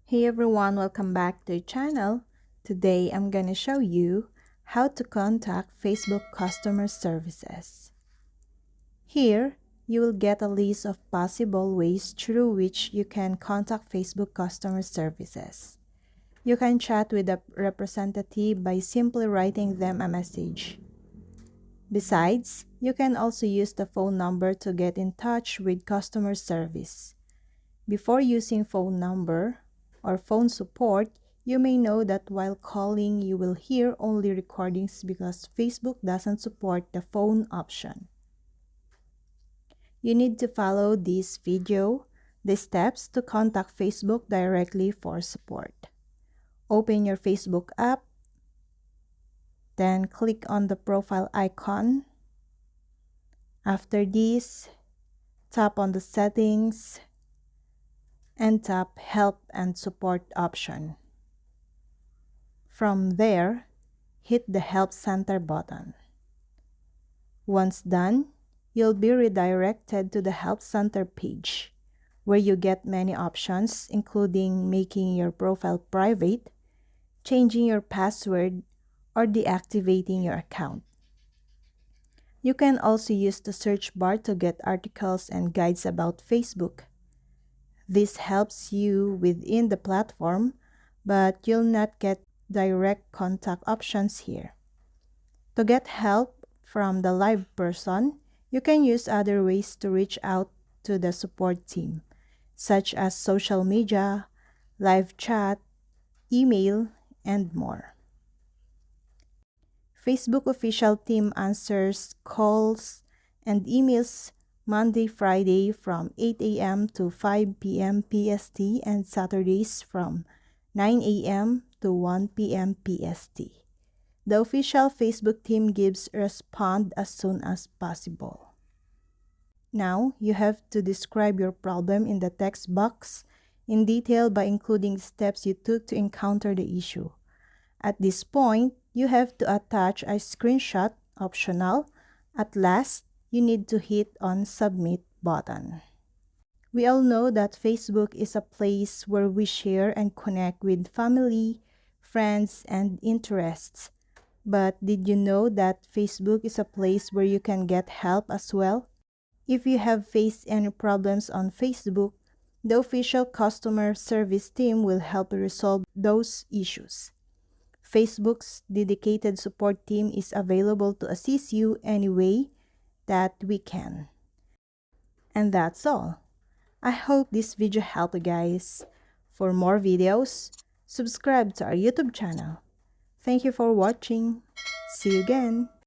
Hey everyone, welcome back to the channel. Today I'm gonna show you how to contact Facebook customer services. Here, you will get a list of possible ways through which you can contact Facebook customer services. You can chat with a representative by simply writing them a message. Besides, you can also use the phone number to get in touch with customer service. Before using phone number or phone support, you may know that while calling, you will hear only recordings because Facebook doesn't support the phone option. You need to follow this video, the steps to contact Facebook directly for support. Open your Facebook app, then click on the profile icon. After this, tap on the settings and tap Help and Support option. From there, hit the Help Center button. Once done, you'll be redirected to the Help Center page, where you get many options, including making your profile private, changing your password, or deactivating your account. You can also use the search bar to get articles and guides about Facebook. This helps you within the platform, but you'll not get direct contact options here. To get help from the live person, you can use other ways to reach out to the support team, such as social media, live chat, email, and more. Facebook official team answers calls and emails Monday, Friday from 8 a.m. to 5 p.m. PST and Saturdays from 9 a.m. to 1 p.m. PST. The official Facebook team gives respond as soon as possible. Now, you have to describe your problem in the text box in detail by including steps you took to encounter the issue. At this point, you have to attach a screenshot, optional. At last, you need to hit on Submit button. We all know that Facebook is a place where we share and connect with family, friends, and interests. But did you know that Facebook is a place where you can get help as well? If you have faced any problems on Facebook, the official customer service team will help you resolve those issues. Facebook's dedicated support team is available to assist you any way that we can. And that's all. I hope this video helped you guys. For more videos, subscribe to our YouTube channel. Thank you for watching. See you again.